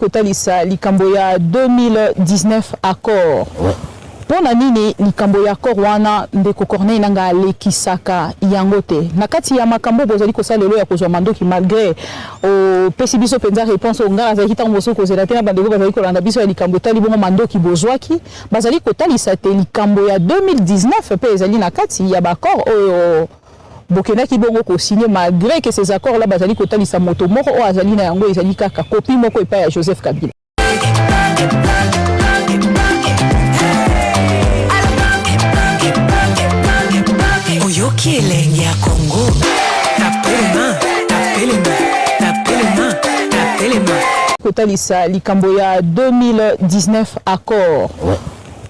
kotalisa likambo ya 2019 accord. Pona nini likambo ya accord wana ndeko Corneille nanga alekisaka yango te. Na kati ya makambo bozali kosalelo ya kozwa mandoki malgré o pesi biso penza réponse o ngala za hitango boso kozela te na bandeko bazali kolanda biso ya likambo tali bongo mandoki bozwaki bazali kotalisa te likambo ya 2019 pe ezali na kati ya accord oyo Bokena ki bongo ko signé malgré que ces accords là bazali kotalisa moto moko o azali na yango ezali kaka copie moko epa ya Joseph Kabila. Oyoki elengi ya Congo tapelema kotalisa likambo ya 2019 accord.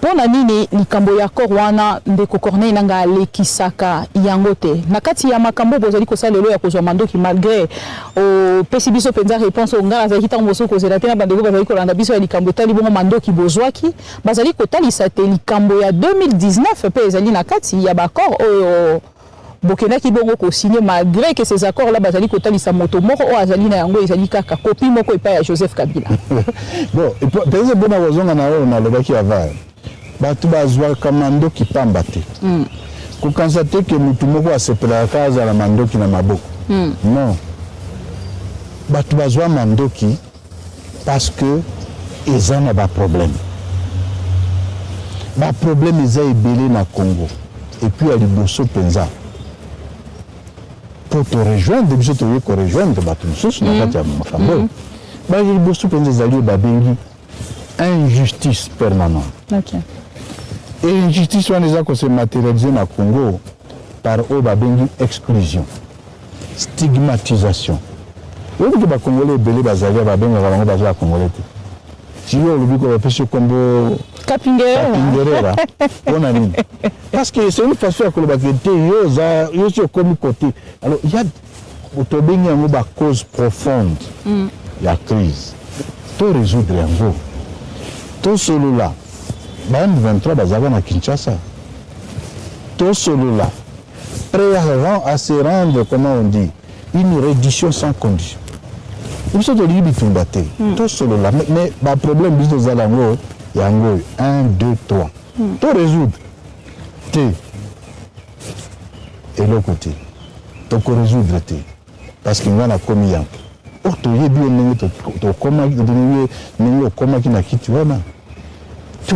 Pona nini likambo ya accord wana ndeko Corneille nanga alekisaka yango te. Na kati ya makambo bozali kosalelo ya kozwa mandoki malgré o pesi biso penza réponse o ngala za hitango boso kozela te na bandeko bazali kolanda biso ya likambo tali bongo mandoki bozwaki bazali kotalisa te likambo ya 2019 pe ezali na kati ya accord oyo Bokena ki bongo ko signé malgré que ces accords là bazali kotalisa moto moko o azali na yango ezali kaka copie moko epa ya Joseph Kabila. Bon, penza bona wazonga na oyo na lobaki ava. Batu bazwa kamando ki pamba te. Kukansa te ke mutu moko asepela kaza la mandoki na maboko. Non. Batu bazwa mandoki parce que ezana ba problème. Ba problème eza ebele na Congo. Et puis à liboso penza. Pour te rejoindre, biso te ko rejoindre batu mususu na kati ya makambo. Ba liboso penza zali ba bengi injustice permanente. OK. Et l'injustice se matérialiser dans le Congo par une exclusion, stigmatisation. Vous voyez que les Congolais belé bazali babenga balango bazala Congolais. Si vous voulez que vous puissiez combo Capingera, on a mis. Parce que c'est une façon de collaborer. Yo sur comme côté. Alors il y a autobengi une cause profonde. La crise. Tout résoudre en gros. Tout solo là. Bam 23 bazaga na Kinshasa. Tout cela prêt à se rendre, comment on dit, une reddition sans condition. Vous savez que l'Ibi Tumbate, tout cela, mais le problème business zalango, yango 1, 2, 3. Tout résoudre. T. Et l'autre côté. Tout résoudre T. Parce qu'il y a commis yango. Oh, tu y es bien, tu comment qui n'a quitté. Ce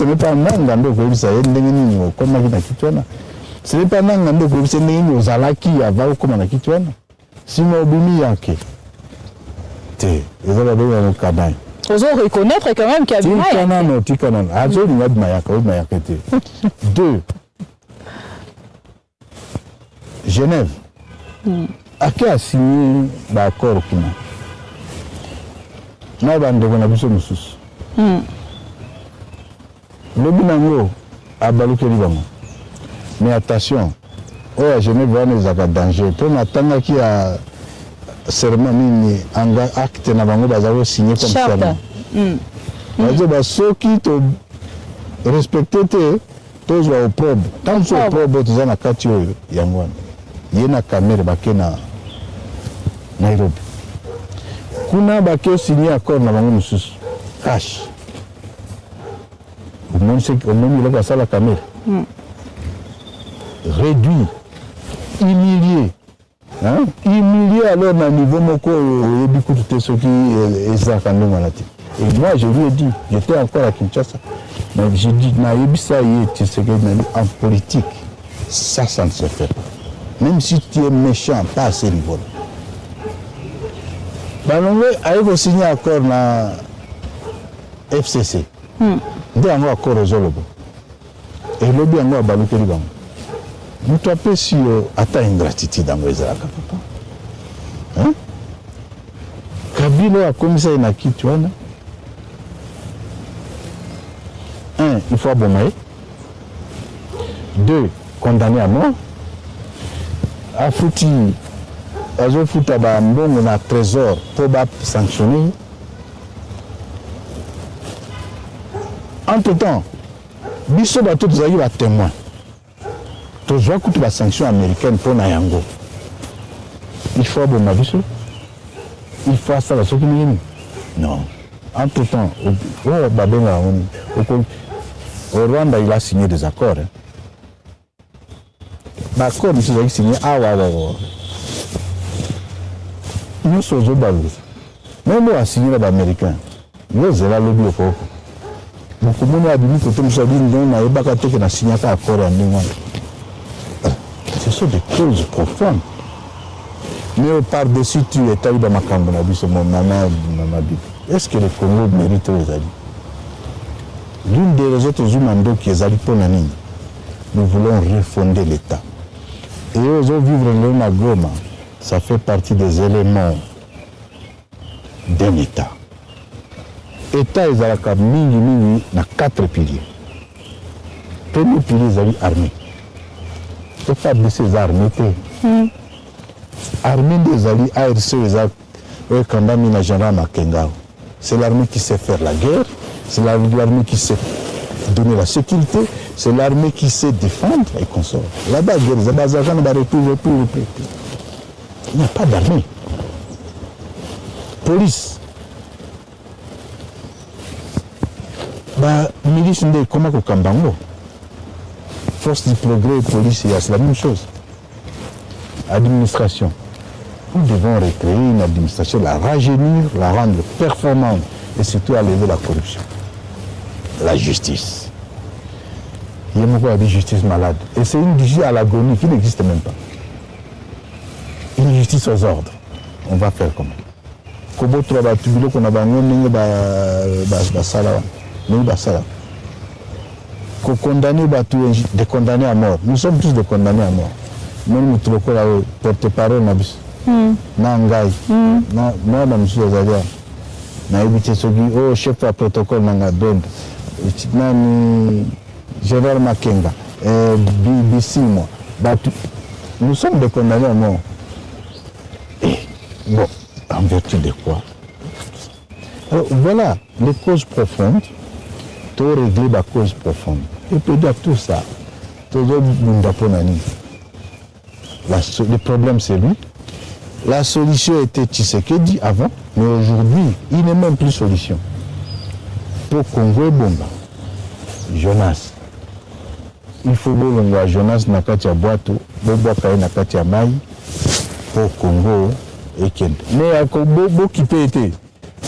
n'est pas un nangando que vous avez dit, comme on a quitté. Ce n'est pas un nangando que vous avez dit, aux alaki, avant comme on a quitté. Si vous avez dit, yanké. Vous avez dit, un cadavre. Vous allez reconnaître quand même qu'il y a du mal. Deux. Genève. À qui a signé l'accord qui n'a pas de connexion. Le binango a balouké libango. Mais attention, à Genève, il y a un danger. Pour m'attendre qu'il y a serment acte na bango bazalo signé comme serment. Ceux qui te respectent, tous au probe. Tant que au probe, tu as un catio yangwan. Il y a une caméra bakena Nairobi. Kuna bakio signé accord na bango mususu. Cash. Au moins, il a la caméra. Réduit, humilié. Hein? Humilié alors à niveau moko ce qui est. Et moi, je lui ai dit, j'étais encore à Kinshasa. Mais j'ai dit, en politique, ça ne se fait pas. Même si tu es méchant, pas à ce niveau. Il faut signer un accord dans FCC. Il y a un accord résolu. Et le bien a balouké le banc. Nous tapons si atteint une gratitude dans les Arabes. Kabila a commissaire na Kitouana. Un, il faut abonner. Deux, condamné à mort. Afouti, azofouta ba mbongo na trésor pour sanctionner. Entre-temps, biso bato tozali ba témoin. Tozwa kutu ba sanction américaine pour na yango. Il faut abonner biso. Il faut ça la soki nini. Non. Entre-temps, au Rwanda, il a signé des accords. L'accord, il a signé nous sommes au Balou. Même moi, signé les Américains. Nous sommes là, lobby au Foko. Beaucoup de gens ont dit que nous avons signé un accord en Néman. Ce sont des causes profondes. Mais par-dessus, tu es allé dans ma campagne, ce moment, est-ce que le Congo mérite les alliés? L'une des autres humains qui est allée pour la ligne, nous voulons refonder l'État. Et eux, vivre le Goma, ça fait partie des éléments d'un État. L'État est à la 4 piliers. Premier pilier, c'est l'armée. Il faut de ces armées. L'armée des alliés, c'est l'armée qui sait faire la guerre, c'est l'armée qui sait donner la sécurité, c'est l'armée qui sait défendre et consorts. Là-bas, il n'y a pas d'armée. Police. Milice, comment au Kambango? Force du progrès, police, c'est la même chose. Administration. Nous devons recréer une administration, la rajeunir, la rendre performante et surtout enlever la corruption. La justice. Il y a beaucoup de justice malade. Et c'est une justice à l'agonie qui n'existe même pas. Une justice aux ordres. On va faire comment? Comment tu vas tuer qu'on a condamner des condamnés à mort. Nous sommes tous des condamnés à mort. Nous nous trouvons là porte-parole Nangai. Moi, monsieur Zadia. Naïbité Sogi, chef de protocole Nangadonde. Général Makenga. BBC, moi. Nous sommes des condamnés à mort. Et, bon, en vertu de quoi? Alors, voilà les causes profondes. Tu as réglé la cause profonde. Et puis, dans tout ça, le problème, c'est lui. La solution était Tshisekedi avant, mais aujourd'hui, il n'est même plus solution. Pour Congo et Bomba, Jonas. Il faut que Jonas Nakati à Boato, Bobo Kaye Nakati à Maï, pour Congo et Kende. Mais à Congo, qui peut être?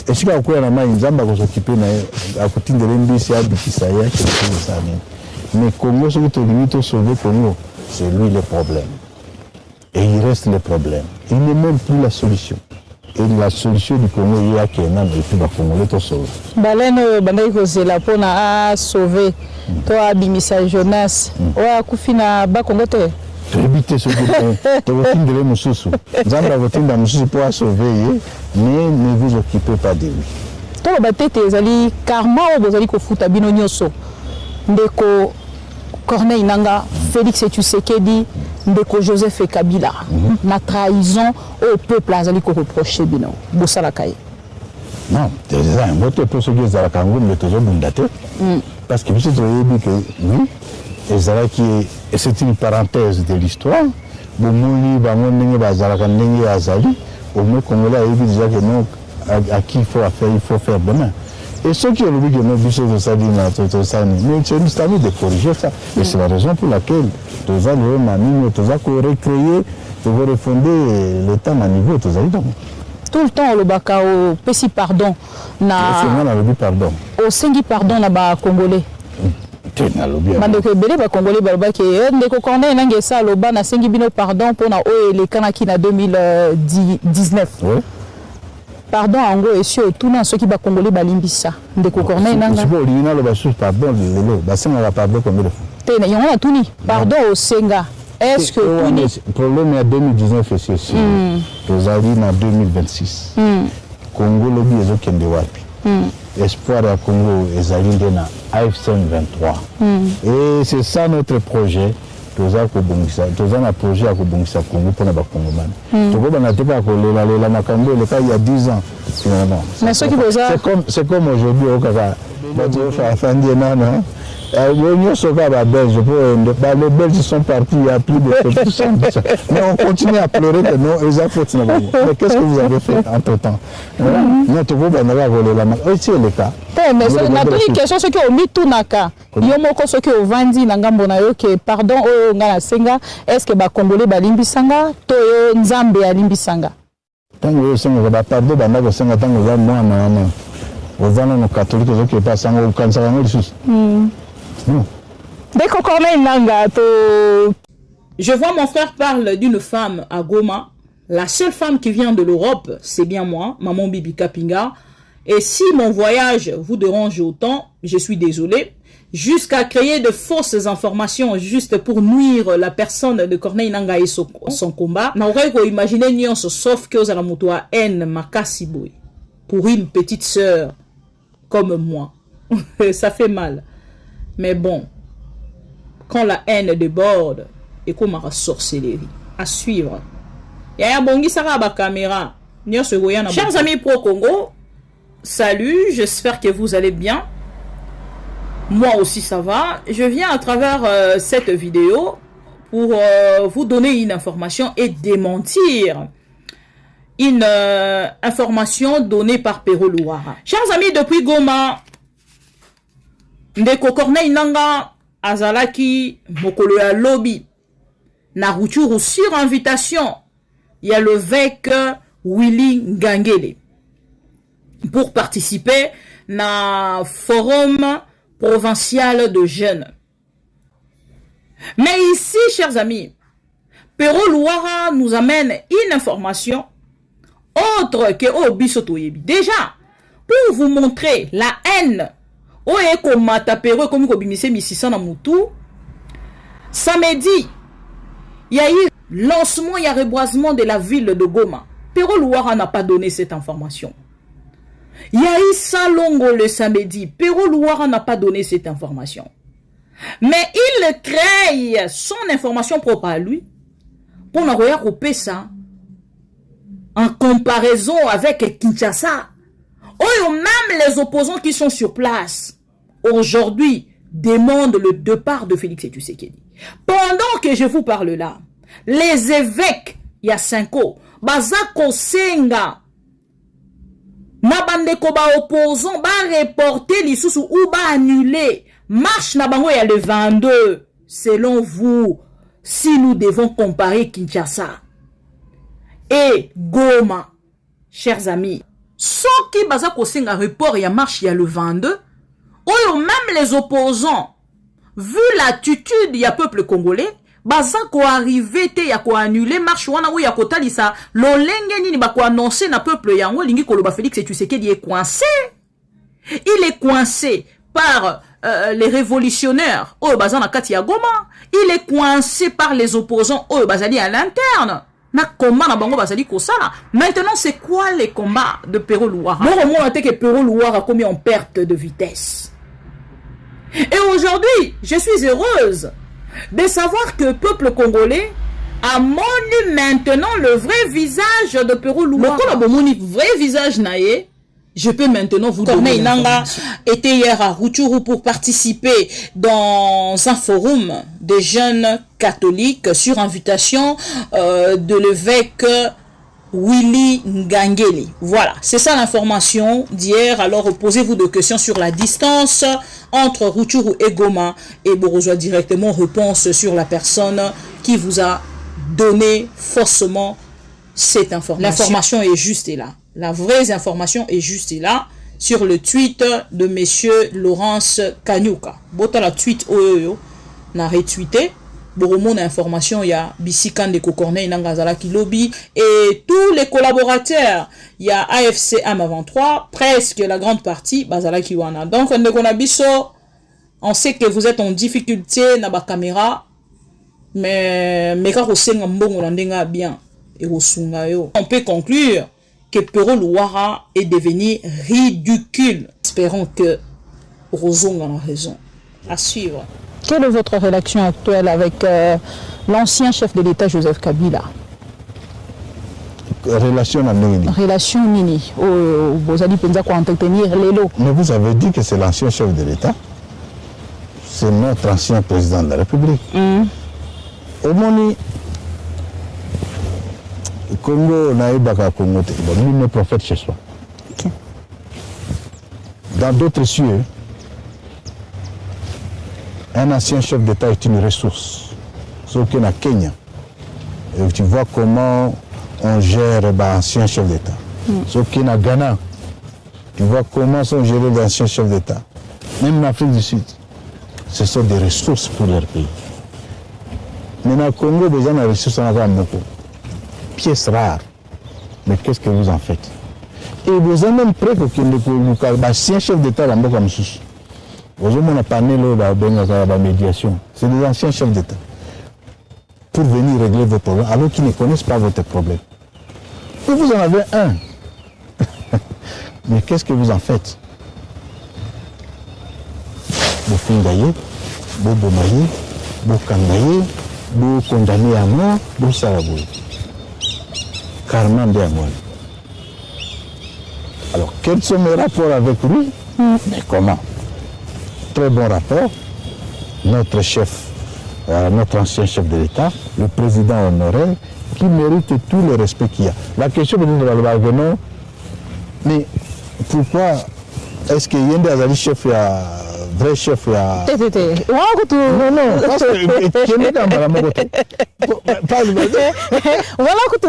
Est-ce qu'il y a encore un Maï, Nzamba qui s'occupe à côté de l'NBC, à Bikisaya, quelque chose de ça. Mais Congo, ce que tu as sauver Congo, c'est lui le problème. Et il reste le problème. Il n'est même plus la solution. Et la solution du Congo, il y a Kenan et puis le Congo, il est sauvé. Baleno, Bandaïko, c'est la peine à sauver. Toi, Bimisa Jonas, ou Koufina Bakongote. Tu as évité ce que tu as de l'Emoussou. Zambra Votinda Moussou pour sauver, mais ne vous occupez pas de lui. Toi, Batete, Zali, Karma, ou Bozali Kofuta Binonyoso. Ndeko Corneille Nanga, Félix Tshisekedi, Ndeko Joseph et Kabila. La trahison au peuple Azali ko reprocher bino. Bosala Kaye. Non, déjà, un autre peu ce que les Arakango ne toujours bundaté. Parce que vous savez que oui, c'est une parenthèse de l'histoire. Bomoni, Bamoni, Bazarakandengi, Azali, au moins Congolais a dit déjà que non, à qui il faut faire demain. Et ceux qui ont dit que nos bichons de Sadine, mais c'est une histoire de corriger ça. Et c'est la raison pour laquelle tous les mamines, tous les recréer, tous les refonder l'État à niveau, tous les tout le temps, le baka au Pessi pardon. Pardon. Au Sengi pardon, na ba Congolais. Mandeko belé ba Congolais ba ke ndeko Corneille nange ça lo ba na Sengi bino pardon pour na o les kanaki na 2019. Oui. Pardon en gros et sur tout na ceux qui ba Congolais ba limbisa. Ndeko Corneille nanga. C'est bon, original ba sous pardon le ba senga ba pardon comme le fou. Té na yona tuni. Pardon au Senga. Est-ce que le problème est en 2019 et c'est sûr. Nous arrivons en 2026. Congo lobby est au Kendewapi. Espoir à Congo est arrivé dans AFC 23. Et c'est ça notre projet. Nous avons un projet à Kobongisa Congo pour les Congolais. Nous avons la Makambo il y a 10 ans. C'est comme aujourd'hui au Kaka. Les Belges sont partis il y a plus de 70 ans. Mais on continue à pleurer que non, ils ont fait. Mais qu'est-ce que vous avez fait entre-temps? Notre groupe a volé la main. Aussi, le cas. Mais c'est une question ce qui est au mitunaka. Yomoko ce qui est au vandi nangambo na yo que pardon o ngana senga est-ce que ba congolais ba limbisanga to yo nzambe ya limbisanga. Tango yo senga ba pardon banda ko senga tango za mwana na ozana no catholique zo ke pa sanga o kansa ngo lisusu. Deko Corneille Nanga to. Je vois mon frère parle d'une femme à Goma. La seule femme qui vient de l'Europe, c'est bien moi, Maman Bibi Kapinga. Et si mon voyage vous dérange autant, je suis désolé. Jusqu'à créer de fausses informations juste pour nuire la personne de Corneille Nanga et son combat. N'aurait qu'à imaginer nions sauf que aux motoa haine makasiboui pour une petite sœur comme moi. Ça fait mal. Mais bon, quand la haine déborde, et comme la sorcellerie. À suivre. Yaya Bongi Sara ba caméra. Chers amis pro-Congo, salut, j'espère que vous allez bien. Moi aussi ça va. Je viens à travers cette vidéo pour vous donner une information et démentir une information donnée par Pero Louara. Chers amis, depuis Goma, Ndeko Corneille Nanga azalaki mokolo ya lobby na Rutshuru sur invitation. Il y a l'évêque Willy Ngangele pour participer na forum provincial de jeunes. Mais ici, chers amis, Pero Louara nous amène une information autre que Obisoto Yebi. Déjà, pour vous montrer la haine, samedi, il y a eu lancement, il y a reboisement de la ville de Goma. Pero Louara n'a pas donné cette information. Il y a eu Salongo le samedi. Pero Louara n'a pas donné cette information. Mais il crée son information propre à lui pour nous regrouper ça en comparaison avec Kinshasa. Oh, même les opposants qui sont sur place aujourd'hui demandent le départ de Félix Tshisekedi. Pendant que je vous parle là, les évêques, il y a 5 ans, Bazako Senga, Nabandeko ba opposant, ba reporter l'issue ou ba annuler. Marche Nabango il y a le 22. Selon vous, si nous devons comparer Kinshasa et Goma, chers amis, ceux qui Bazako Senga report il y a marche il y a le 22, ou même les opposants, vu l'attitude il y a peuple congolais, Bazako arrivé te ya ko annuler marche wana ou ya ko talisa lolenge nini ba ko annoncer na peuple yango lingi koloba Félix Tshisekedi est coincé. Il est coincé par les révolutionnaires oh bazana kati ya Goma, il est coincé par les opposants oh bazali à l'interne. Na combat na bango bazali ko sala. Maintenant c'est quoi les combats de Pero Louara? Bon moi que Pero Louara a commis en perte de vitesse. Et aujourd'hui, je suis heureuse de savoir que le peuple congolais a montré maintenant le vrai visage de Pero Louara. Le vrai visage naïe, je peux maintenant vous donner. Corneille Nanga était hier à Rutshuru pour participer dans un forum des jeunes catholiques sur invitation de l'évêque Willy Ngangele. Voilà, c'est ça l'information d'hier. Alors posez-vous des questions sur la distance entre Rutshuru et Goma et vous reçoit directement réponse sur la personne qui vous a donné faussement cette information. L'information est juste là. La vraie information est juste là sur le tweet de monsieur Laurence Kanyuka. Bota la tweet oyo na retweeté. Boromon information, il y a Bisikan de Corneille Nangazala qui lobby et tous les collaborateurs, il y a AFC AM23, presque la grande partie, Bazala Kiwana. Donc, on sait que vous êtes en difficulté dans la caméra, mais quand on bien, on peut conclure que Pero Louara est devenu ridicule. Espérons que Roson a raison. À suivre. Quelle est votre relation actuelle avec l'ancien chef de l'État Joseph Kabila? Relation Nini. Relation Nini. Vous allez penser quoi entretenir les lots. Mais vous avez dit que c'est l'ancien chef de l'État. c'est notre ancien président de la République. Au Moni, Congo n'a pas Congo, lui n'est prophète chez soi. Okay. Dans d'autres cieux, un ancien chef d'État est une ressource. Sauf que dans Kenya, et tu vois comment on gère l'ancien chef d'État. Sauf que dans Ghana, tu vois comment sont gérés les anciens chefs d'État. Même en Afrique du Sud, ce sont des ressources pour leur pays. Mais dans le Congo, besoin de ressources en avoir beaucoup. Pièces rares. Mais qu'est-ce que vous en faites? Et vous avez même prêt que l'ancien chef d'État là comme ça. Vous avez parlé de la médiation. C'est des anciens chefs d'État. Pour venir régler vos problèmes, alors qu'ils ne connaissent pas votre problème. Et vous en avez un. Mais qu'est-ce que vous en faites? Vous fingaillez, vous bomaillez, vous kangaillez, vous condamnez à mort, vous sarabouez. Carrément bien moi. Alors, quels sont mes rapports avec lui? Mais comment? Très bon rapport. Notre chef, notre ancien chef de l'État, le président honoraire, qui mérite tout le respect qu'il y a. La question que nous avons, mais pourquoi est-ce qu'il y a des chefs, vrai chef non, parce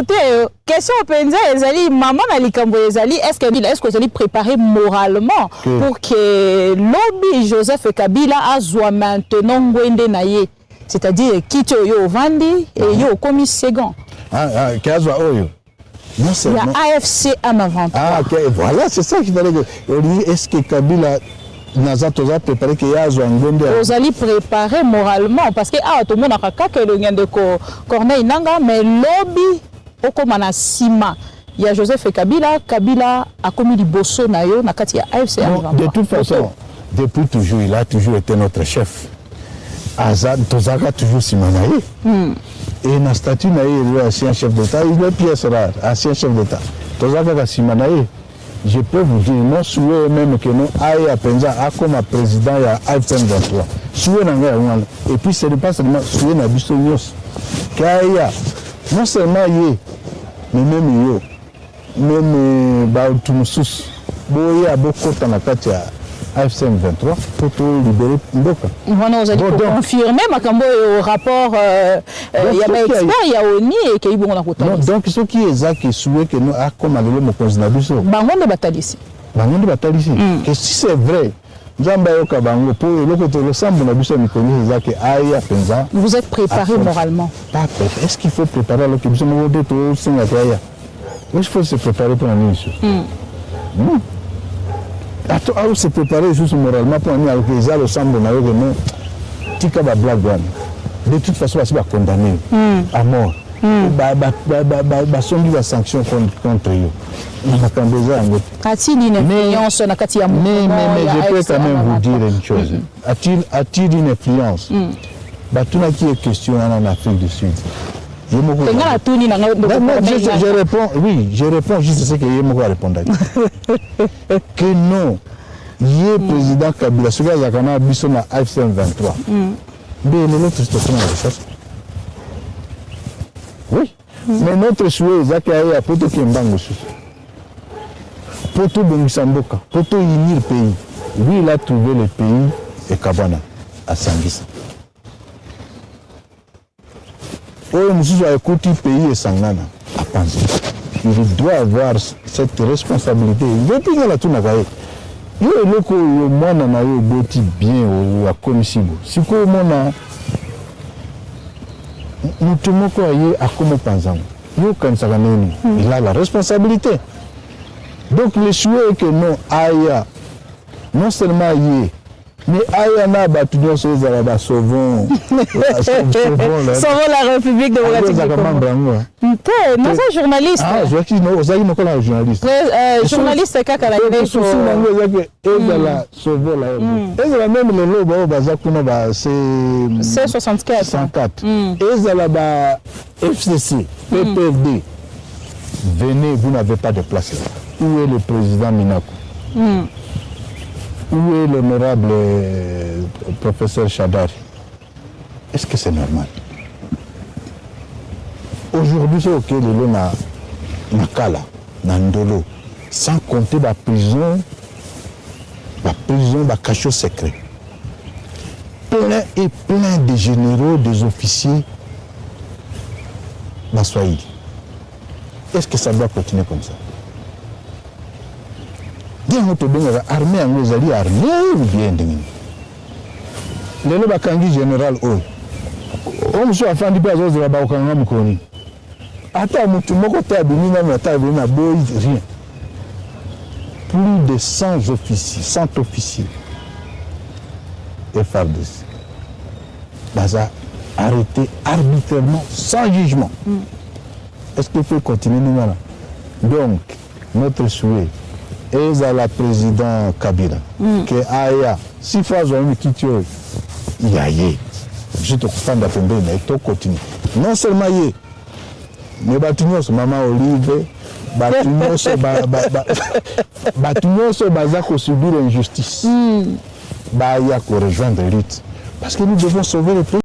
que question penza ezali maman na likambo ezali est-ce que ezali préparé moralement pour que lobby Joseph Kabila azwa maintenant ngwende na ye, c'est-à-dire quitte yo vandi et yo komi second kazwa oyo. Non, il y a AFC en avant. Ah, ok, voilà, c'est ça qu'il fallait que. Est-ce que Kabila n'a pas préparé qu'il y a un gondé? Vous allez préparer moralement parce que tout le monde a que le de Corneille Nanga, mais lobby au komana sima. Il y a Joseph Kabila a commis du bosso nayo na kati ya AFC en avant. De toute façon, depuis toujours, il a toujours été notre chef. Azad Tozaka toujours simanaye. Et dans le statut, il est ancien chef d'État, il est pièce rare, ancien chef d'État. Tozaka Simanaye, je peux vous dire, non, souhait même que nous aille à Penza, comme président, il y a AFC 23. Souhait et puis ce n'est pas seulement souhait na Bissonios. Kaya, non seulement y mais même yo, même Baoutoumoussous, Boya, Bokota Nakatia. AFC 23 pour libérer Mboka. Voilà, vous allez confirmer Makambo au rapport, il y a des experts, il y a ONI et qui bon la. Donc ce qui est ça qui souhaite que nous a comme aller mon président Bisso. Bango de Batalisi. Bango de Batalisi. Que si c'est vrai, Jamba Yoka Bango pour le côté le sambo na Bisso ni connaît ça que aïe penza. Vous êtes préparé moralement. Pas préparé. Est-ce qu'il faut préparer alors que Bisso mo de tout singa kaya? Il faut se préparer pour la mission. Attends, on s'est préparé juste moralement pour aller avec les le sambo na yoka non. Tika ba blague. De toute façon, on va condamner à mort. Son de la sanction contre eux. A-t-il une influence na kati ya mais je peux quand même vous dire une chose. A-t-il une influence? Tout qui est question en Afrique du Sud. Je réponds, oui, je réponds juste ce que Yemoko a répondu. Que non, il est président Kabila, ce gars a dit na AFC 23. Mais l'autre situation la recherche. Oui. Mais notre souhait, c'est qu'il y a pour tout qui est bango pour tout Bengisamboka, pour tout unir le pays. Lui, il a trouvé le pays et Kabana à Sangisa. Nous avons écouté le pays et Sangana à Panzi. Il doit avoir cette responsabilité. Il veut plus la tourne à Gaï. Il y a le coup, moi, on a eu boti bien ou à Komisibo. Si quoi, moi, nous tenons quoi à comme Panzang. Il a la responsabilité. Donc le souhait est que non, Aya, non seulement Yé, mais Aya n'a battu nos choses à la sauvons la République démocratique du Congo. Non, c'est journaliste. Ah, je dis non, c'est un journaliste. Journaliste, Kakala. Même le lobo, c'est 64. Et FCC, PPFD, venez, vous n'avez pas de place là. Où est le président Minakou? Où est l'honorable professeur Chadari? Est-ce que c'est normal? Aujourd'hui, c'est ok, le na Kala, na Ndolo, sans compter la prison, la cachot secret. Plein et plein de généraux, des officiers, la Swahili. Est-ce que ça doit continuer comme ça? Armée anglaise, armée ou bien le bakangi général on se a fait un peu de la bakanga mukoni. Attends, mutu moko ta bimina na ta bimina boy rien. Plus de 100 officiers, 100 officiers. FARDC. Baza arrêté arbitrairement sans jugement. Est-ce qu'il faut continuer nous là? Donc notre souhait est à la président Kabila que aya si fois on quitte yaye je te comprends d'attendre mais to continue non seulement yé mais batunyos maman Olive batunyos batunyos baza ko subir l'injustice ba ya ko rejoindre lutte parce que nous devons sauver le pays.